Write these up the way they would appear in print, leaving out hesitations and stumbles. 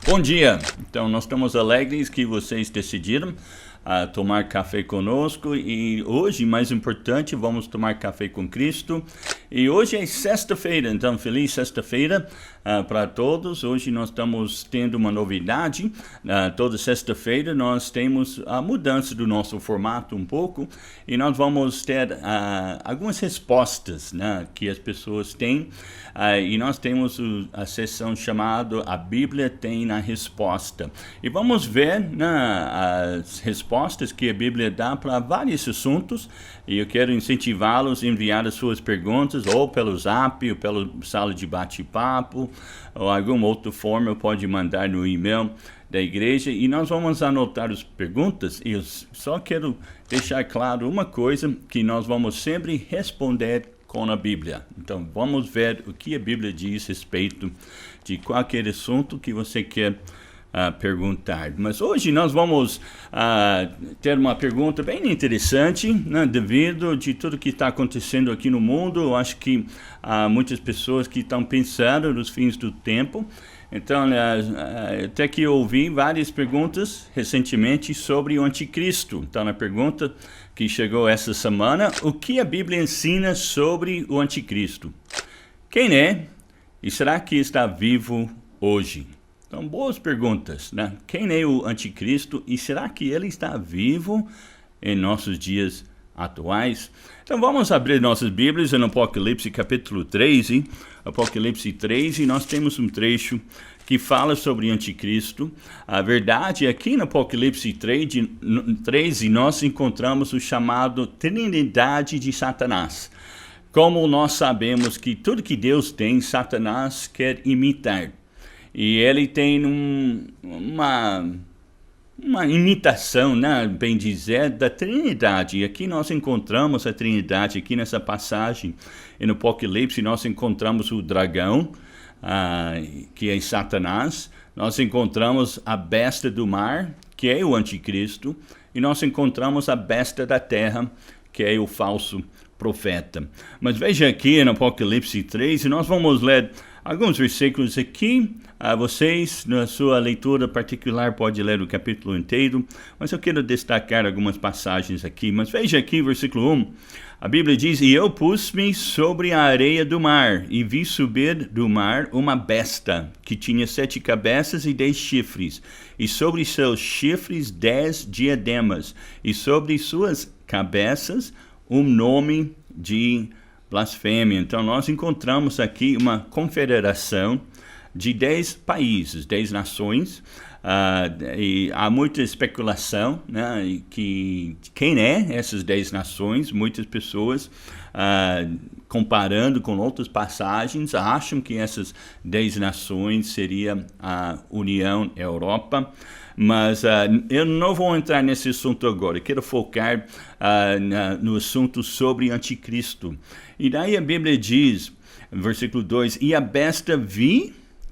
Bom dia! Então, nós estamos alegres que vocês decidiram tomar café conosco e hoje, mais importante, vamos tomar café com Cristo. E hoje é sexta-feira, então feliz sexta-feira para todos. Hoje nós estamos tendo uma novidade. Toda sexta-feira nós temos a mudança do nosso formato um pouco e nós vamos ter algumas respostas, né, que as pessoas têm. E nós temos a sessão chamada A Bíblia Tem na Resposta. E vamos ver, né, as respostas que a Bíblia dá para vários assuntos. E eu quero incentivá-los a enviar as suas perguntas ou pelo Zap, ou pela sala de bate-papo, ou alguma outra forma pode mandar no e-mail da igreja. E nós vamos anotar as perguntas. E eu só quero deixar claro uma coisa, que nós vamos sempre responder com a Bíblia. Então, vamos ver o que a Bíblia diz a respeito de qualquer assunto que você quer perguntar. Mas hoje nós vamos ter uma pergunta bem interessante, né, devido de tudo que está acontecendo aqui no mundo. Eu acho que há muitas pessoas que estão pensando nos fins do tempo. Então, até que eu ouvi várias perguntas recentemente sobre o anticristo. Então, a pergunta que chegou essa semana: o que a Bíblia ensina sobre o anticristo? Quem é? E será que está vivo hoje? Então, boas perguntas, né? Quem é o anticristo e será que ele está vivo em nossos dias atuais? Então, vamos abrir nossas Bíblias no Apocalipse capítulo 13. Apocalipse 13, nós temos um trecho que fala sobre o anticristo. A verdade é que aqui no Apocalipse 13 nós encontramos o chamado Trindade de Satanás. Como nós sabemos que tudo que Deus tem, Satanás quer imitar. E ele tem uma imitação, né, bem dizer, da Trindade. E aqui nós encontramos a Trindade, aqui nessa passagem, e no Apocalipse nós encontramos o dragão, que é Satanás. Nós encontramos a besta do mar, que é o anticristo. E nós encontramos a besta da terra, que é o falso profeta. Mas veja aqui no Apocalipse 13, nós vamos ler alguns versículos aqui. Vocês, na sua leitura particular, pode ler o capítulo inteiro, mas eu quero destacar algumas passagens aqui. Mas veja aqui, versículo 1, a Bíblia diz: E eu pus-me sobre a areia do mar, e vi subir do mar uma besta, que tinha 7 cabeças e 10 chifres, e sobre seus chifres 10 diademas, e sobre suas cabeças um nome de blasfêmia. Então, nós encontramos aqui uma confederação de 10 países, 10 nações, e há muita especulação, né, que quem é essas 10 nações. Muitas pessoas, comparando com outras passagens, acham que essas 10 nações seria a União Europa. Mas eu não vou entrar nesse assunto agora. Eu quero focar no assunto sobre anticristo. E daí a Bíblia diz, versículo 2, E a besta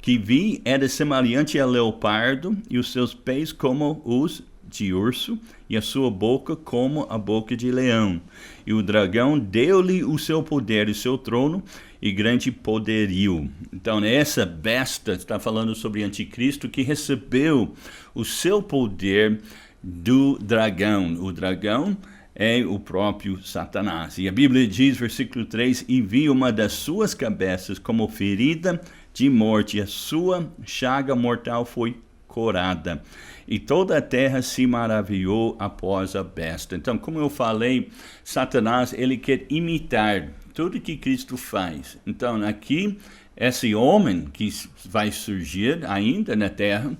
que vi era semelhante a leopardo, e os seus pés como os de urso, e a sua boca como a boca de leão. E o dragão deu-lhe o seu poder e seu trono e grande poderio. Então, essa besta está falando sobre anticristo, que recebeu o seu poder do dragão. O dragão é o próprio Satanás. E a Bíblia diz, versículo 3, E vi uma das suas cabeças como ferida de morte, e a sua chaga mortal foi curada. E toda a terra se maravilhou após a besta. Então, como eu falei, Satanás, ele quer imitar tudo que Cristo faz. Então, aqui, esse homem que vai surgir ainda na terra,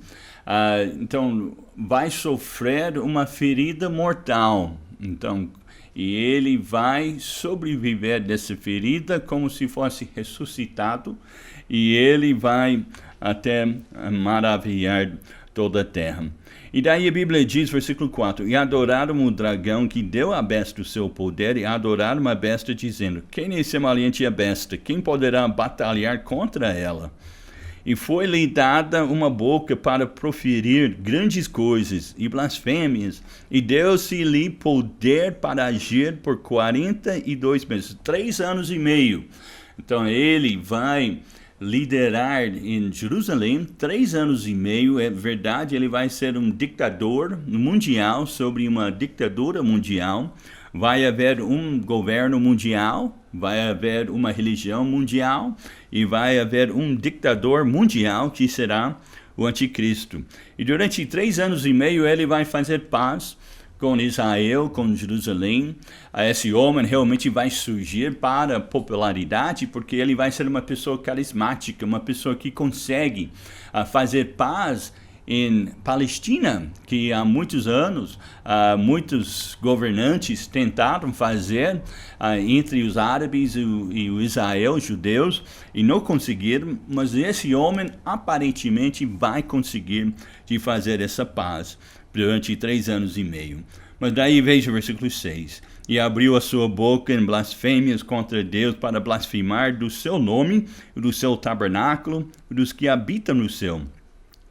então, vai sofrer uma ferida mortal. Então, e ele vai sobreviver dessa ferida como se fosse ressuscitado, e ele vai até maravilhar toda a terra. E daí a Bíblia diz, versículo 4, E adoraram o dragão que deu à besta o seu poder, e adoraram a besta, dizendo, Quem é semelhante à besta? Quem poderá batalhar contra ela? E foi-lhe dada uma boca para proferir grandes coisas e blasfêmias, e deu-se-lhe poder para agir por 42 meses, 3 anos e meio. Então ele vai liderar em Jerusalém 3 anos e meio. É verdade, ele vai ser um ditador mundial sobre uma ditadura mundial. Vai haver um governo mundial, vai haver uma religião mundial e vai haver um ditador mundial que será o anticristo. E durante 3 anos e meio ele vai fazer paz com Israel, com Jerusalém. Esse homem realmente vai surgir para a popularidade porque ele vai ser uma pessoa carismática, uma pessoa que consegue fazer paz em Palestina, que há muitos anos muitos governantes tentaram fazer entre os árabes e o Israel, os judeus, e não conseguiram, mas esse homem aparentemente vai conseguir de fazer essa paz durante 3 anos e meio. Mas daí veja o versículo 6. E abriu a sua boca em blasfêmias contra Deus para blasfemar do seu nome, do seu tabernáculo, dos que habitam no céu.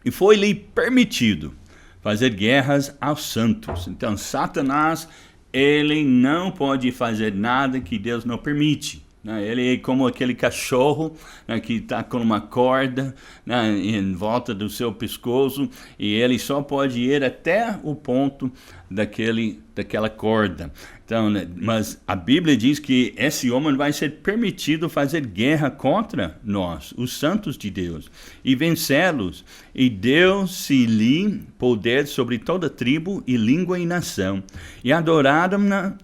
E foi-lhe permitido fazer guerras aos santos. Então, Satanás, ele não pode fazer nada que Deus não permite. Ele é como aquele cachorro que está com uma corda em volta do seu pescoço e ele só pode ir até o ponto daquela corda. Então, mas a Bíblia diz que esse homem vai ser permitido fazer guerra contra nós, os santos de Deus, e vencê-los. E deu-se-lhe poder sobre toda tribo e língua e nação. E adoraram-na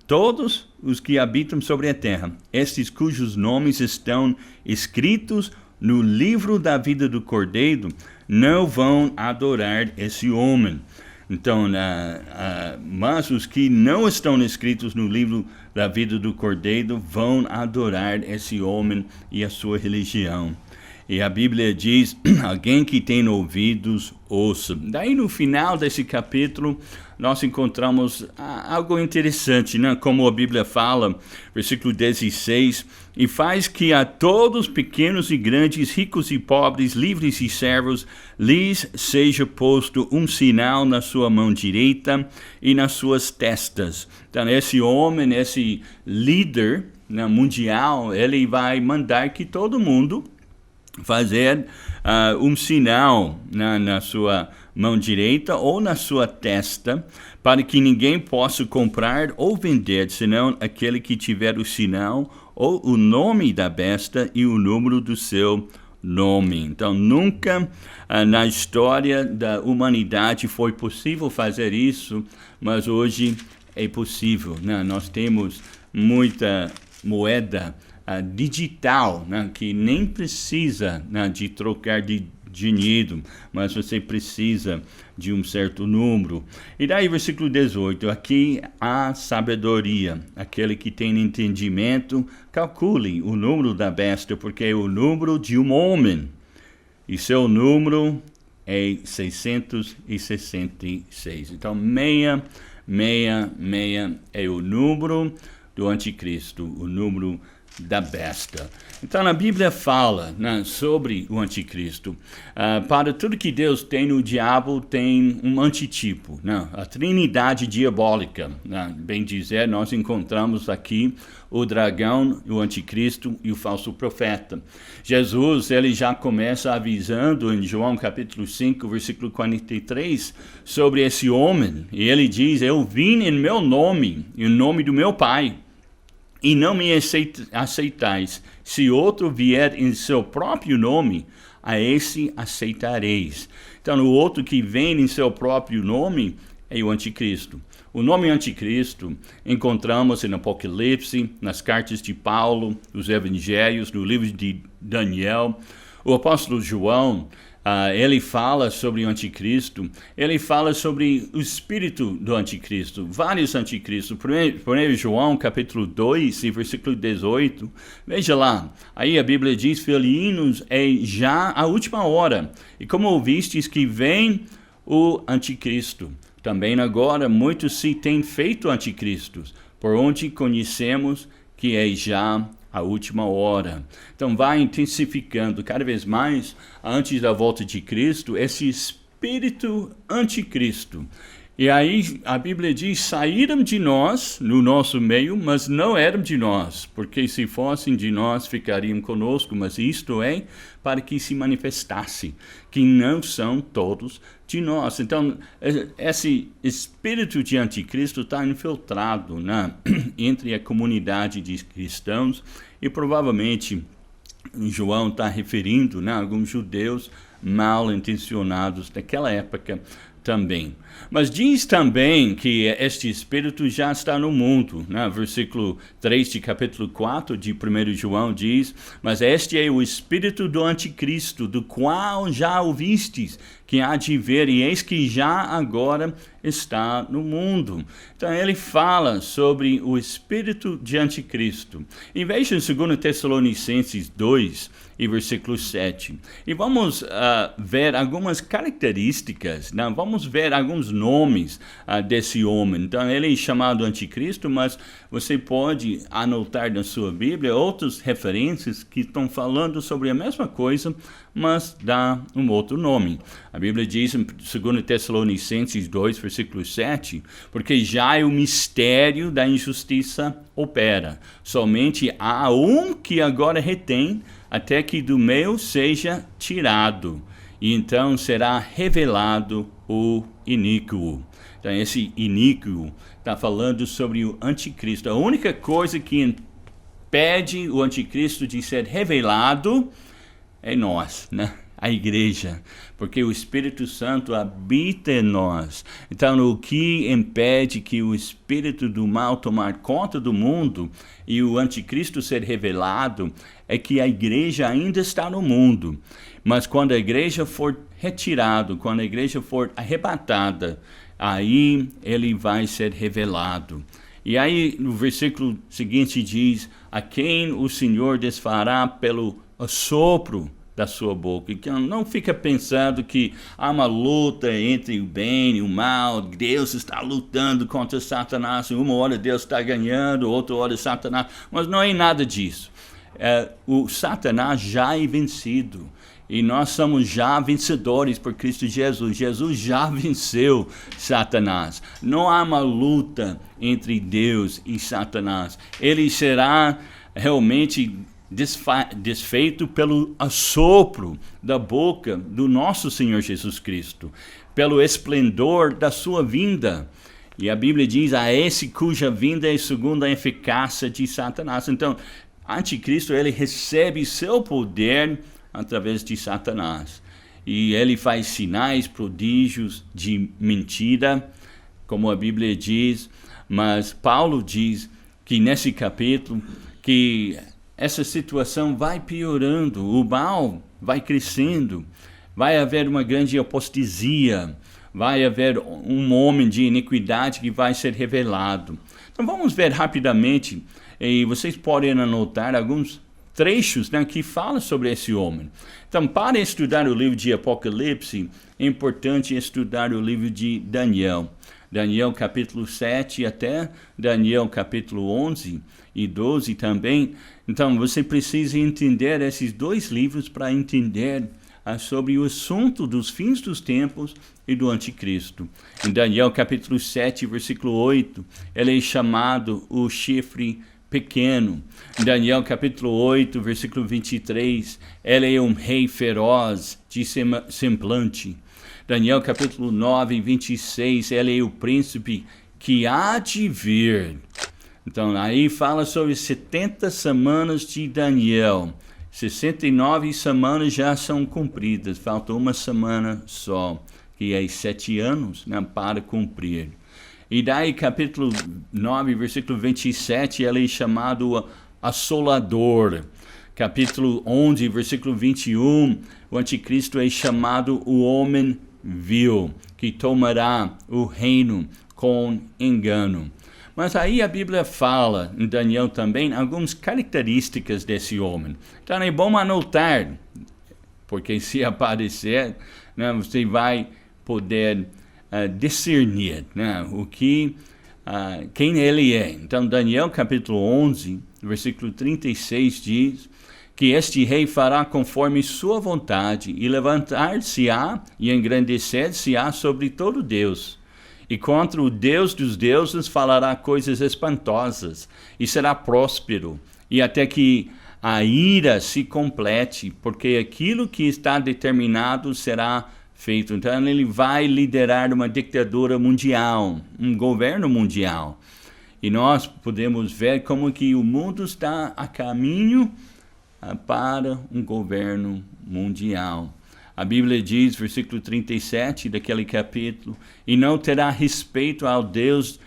todos os que habitam sobre a terra, estes cujos nomes estão escritos no livro da vida do Cordeiro, não vão adorar esse homem. Então, mas os que não estão escritos no livro da vida do Cordeiro vão adorar esse homem e a sua religião. E a Bíblia diz, alguém que tem ouvidos, ouça. Daí no final desse capítulo, nós encontramos algo interessante, né? Como a Bíblia fala, versículo 16, e faz que a todos, pequenos e grandes, ricos e pobres, livres e servos, lhes seja posto um sinal na sua mão direita e nas suas testas. Então, esse homem, esse líder mundial, ele vai mandar que todo mundo fazer um sinal na sua mão direita ou na sua testa, para que ninguém possa comprar ou vender, senão aquele que tiver o sinal ou o nome da besta e o número do seu nome. Então, nunca na história da humanidade foi possível fazer isso, mas hoje é possível, né? Nós temos muita moeda digital, né, que nem precisa de trocar de dinheiro, mas você precisa de um certo número. E daí, versículo 18, aqui há sabedoria. Aquele que tem entendimento, calcule o número da besta, porque é o número de um homem, e seu número é 666. Então, 666 é o número do anticristo, o número da besta. Então a Bíblia fala sobre o anticristo. Para tudo que Deus tem, o diabo tem um antitipo. A trindade diabólica, bem dizer, nós encontramos aqui o dragão, o anticristo e o falso profeta. Jesus, ele já começa avisando em João capítulo 5, versículo 43, sobre esse homem. E ele diz, eu vim em meu nome, em nome do meu Pai, e não me aceitais. Se outro vier em seu próprio nome, a esse aceitareis. Então, o outro que vem em seu próprio nome é o anticristo. O nome anticristo encontramos em Apocalipse, nas cartas de Paulo, nos evangelhos, no livro de Daniel. O apóstolo João, ele fala sobre o anticristo, ele fala sobre o espírito do anticristo, vários anticristos. Primeiro João, capítulo 2, versículo 18, veja lá, aí a Bíblia diz, filhinhos, é já a última hora, e como ouvistes que vem o anticristo, também agora muitos se têm feito anticristos, por onde conhecemos que é já a última hora. Então vai intensificando cada vez mais, antes da volta de Cristo, esse espírito anticristo. E aí a Bíblia diz, saíram de nós, no nosso meio, mas não eram de nós, porque se fossem de nós, ficariam conosco, mas isto é para que se manifestasse, que não são todos de nós. Então, esse espírito de anticristo está infiltrado, né, entre a comunidade de cristãos, e provavelmente João está referindo, né, a alguns judeus mal intencionados daquela época também. Mas diz também que este espírito já está no mundo, né? Versículo 3 de capítulo 4 de 1 João diz, mas este é o espírito do anticristo, do qual já ouvistes, que há de vir, e eis que já agora está no mundo. Então ele fala sobre o espírito de anticristo. E veja em 2 Tessalonicenses 2, e versículo 7. E vamos ver algumas características, né? Vamos ver alguns nomes desse homem. Então ele é chamado anticristo, mas você pode anotar na sua Bíblia outras referências que estão falando sobre a mesma coisa, mas dá um outro nome. A Bíblia diz em 2 Tessalonicenses 2, versículo 7, porque já o mistério da injustiça opera. Somente há um que agora retém, até que do meio seja tirado, e então será revelado o iníquo. Então esse iníquo está falando sobre o anticristo. A única coisa que impede o anticristo de ser revelado é nós, né? A igreja, porque o Espírito Santo habita em nós. Então, o que impede que o espírito do mal tomar conta do mundo e o anticristo ser revelado é que a igreja ainda está no mundo. Mas quando a igreja for retirada, quando a igreja for arrebatada, aí ele vai ser revelado. E aí, no versículo seguinte diz, a quem o Senhor desfará pelo assopro da sua boca. Então, não fica pensando que há uma luta entre o bem e o mal, Deus está lutando contra Satanás, uma hora Deus está ganhando, outra hora Satanás, mas não é nada disso. O Satanás já é vencido, e nós somos já vencedores por Cristo Jesus. Jesus já venceu Satanás. Não há uma luta entre Deus e Satanás. Ele será realmente desfeito pelo assopro da boca do nosso Senhor Jesus Cristo, pelo esplendor da sua vinda. E a Bíblia diz, a esse cuja vinda é segundo a eficácia de Satanás. Então, anticristo, ele recebe seu poder através de Satanás. E ele faz sinais, prodígios de mentira, como a Bíblia diz. Mas Paulo diz que nesse capítulo, que essa situação vai piorando, o mal vai crescendo, vai haver uma grande apostasia, vai haver um homem de iniquidade que vai ser revelado. Então vamos ver rapidamente, e vocês podem anotar alguns trechos, né, que falam sobre esse homem. Então, para estudar o livro de Apocalipse, é importante estudar o livro de Daniel. Daniel capítulo 7 até Daniel capítulo 11 e 12 também. Então, você precisa entender esses dois livros para entender sobre o assunto dos fins dos tempos e do anticristo. Em Daniel capítulo 7, versículo 8, ele é chamado o chifre pequeno. Em Daniel capítulo 8, versículo 23, ele é um rei feroz de semblante. Daniel capítulo 9, 26, ele é o príncipe que há de vir. Então, aí fala sobre 70 semanas de Daniel. 69 semanas já são cumpridas, falta uma semana só, que é 7 anos, né, para cumprir. E daí, capítulo 9, versículo 27, ele é chamado assolador. Capítulo 11, versículo 21, o anticristo é chamado o homem vil, que tomará o reino com engano. Mas aí a Bíblia fala, em Daniel também, algumas características desse homem. Então é bom anotar, porque se aparecer, né, você vai poder discernir, né, quem ele é. Então Daniel capítulo 11, versículo 36 diz que este rei fará conforme sua vontade e levantar-se-á e engrandecer-se-á sobre todo Deus. e contra o Deus dos deuses falará coisas espantosas, e será próspero, e até que a ira se complete, porque aquilo que está determinado será feito. Então ele vai liderar uma ditadura mundial, um governo mundial. E nós podemos ver como que o mundo está a caminho para um governo mundial. A Bíblia diz, versículo 37 daquele capítulo, e não terá respeito ao Deus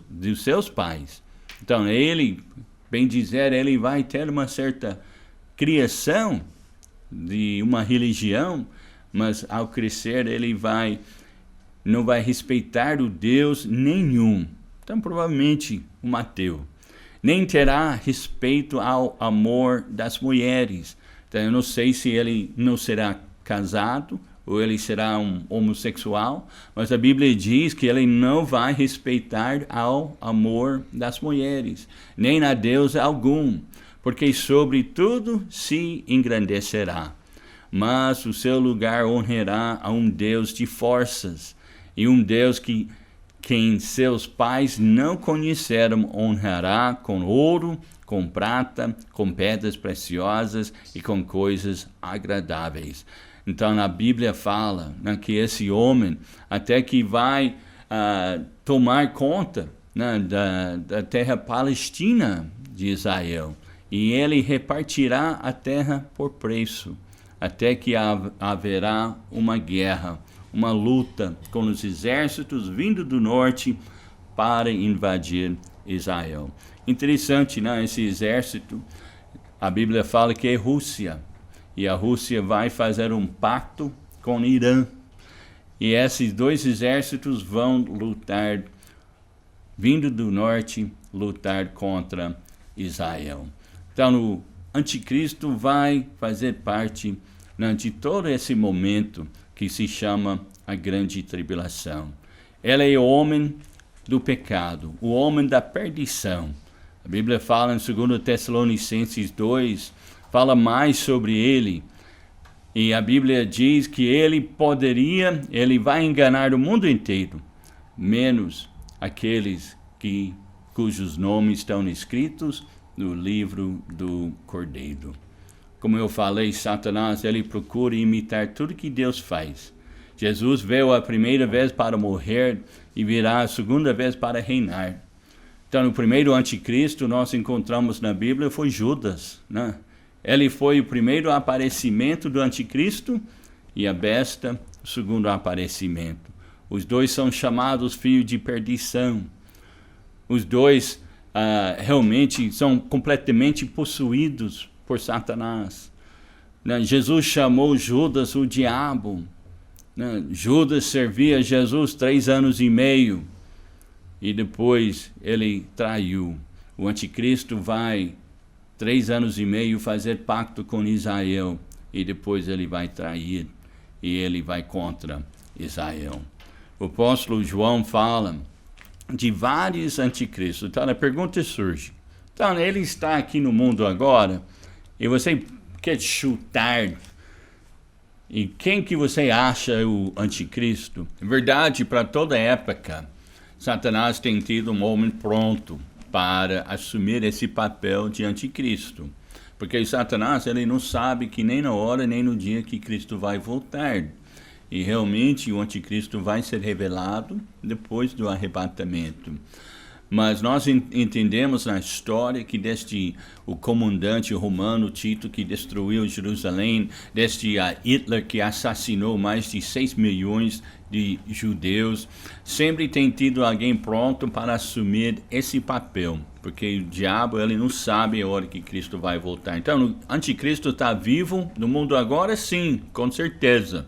dos seus pais. Então ele, bem dizer, ele vai ter uma certa criação de uma religião, mas ao crescer ele não vai respeitar o Deus nenhum. Então provavelmente um ateu. Nem terá respeito ao amor das mulheres. Então eu não sei se ele não será casado ou ele será um homossexual, mas a Bíblia diz que ele não vai respeitar ao amor das mulheres, nem a Deus algum, porque sobre tudo se engrandecerá. Mas o seu lugar honrará a um Deus de forças, e um Deus quem seus pais não conheceram honrará com ouro, com prata, com pedras preciosas e com coisas agradáveis. Então a Bíblia fala, né, que esse homem até que vai tomar conta, né, da terra palestina de Israel, e ele repartirá a terra por preço, até que haverá uma guerra, uma luta com os exércitos vindo do norte para invadir Israel. Interessante, né? Esse exército, a Bíblia fala que é Rússia, e a Rússia vai fazer um pacto com o Irã, e esses dois exércitos vão lutar, vindo do norte, lutar contra Israel. Então o anticristo vai fazer parte, né, de todo esse momento que se chama a grande tribulação. Ele é o homem do pecado, o homem da perdição. A Bíblia fala em 2 Tessalonicenses 2, fala mais sobre ele. E a Bíblia diz que ele vai enganar o mundo inteiro, menos aqueles cujos nomes estão escritos no livro do Cordeiro. Como eu falei, Satanás, ele procura imitar tudo que Deus faz. Jesus veio a primeira vez para morrer e virá a segunda vez para reinar. Então, o primeiro anticristo nós encontramos na Bíblia foi Judas, né? Ele foi o primeiro aparecimento do anticristo e a besta, o segundo aparecimento. Os dois são chamados filhos de perdição. Os dois realmente são completamente possuídos por Satanás. Jesus chamou Judas o diabo. Judas servia Jesus 3 anos e meio e depois ele traiu. O anticristo vai 3 anos e meio fazer pacto com Israel e depois ele vai trair e ele vai contra Israel. O apóstolo João fala de vários anticristos. Então a pergunta surge. Então ele está aqui no mundo agora e você quer chutar e quem que você acha o anticristo? Na verdade, para toda época, Satanás tem tido um homem pronto para assumir esse papel de anticristo. Porque Satanás, ele não sabe que nem na hora, nem no dia que Cristo vai voltar. E realmente o anticristo vai ser revelado depois do arrebatamento. Mas nós entendemos na história que desde o comandante romano Tito que destruiu Jerusalém, desde Hitler que assassinou mais de 6 milhões de judeus, sempre tem tido alguém pronto para assumir esse papel, porque o diabo ele não sabe a hora que Cristo vai voltar. Então o anticristo está vivo no mundo agora? Sim, com certeza.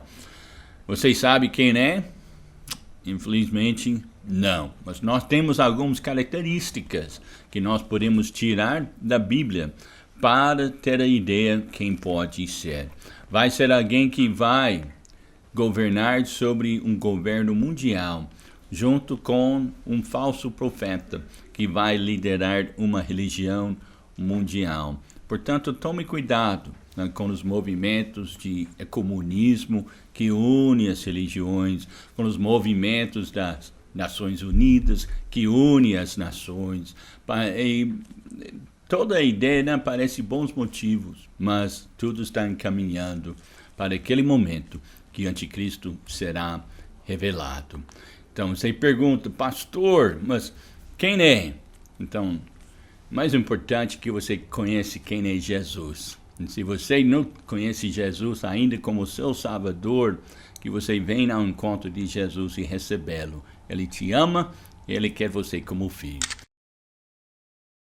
Vocês sabem quem é? Infelizmente, não. Mas nós temos algumas características que nós podemos tirar da Bíblia para ter a ideia quem pode ser. Vai ser alguém que vai governar sobre um governo mundial, junto com um falso profeta que vai liderar uma religião mundial. Portanto, tome cuidado. né, com os movimentos de comunismo que une as religiões, com os movimentos das Nações Unidas que une as nações. E toda a ideia, né, parece bons motivos, mas tudo está encaminhando para aquele momento que o anticristo será revelado. Então você pergunta, pastor, mas quem é? Então, mais importante que você conhece quem é Jesus. E se você não conhece Jesus ainda como seu Salvador, que você venha ao encontro de Jesus e recebê-lo. Ele te ama, ele quer você como filho.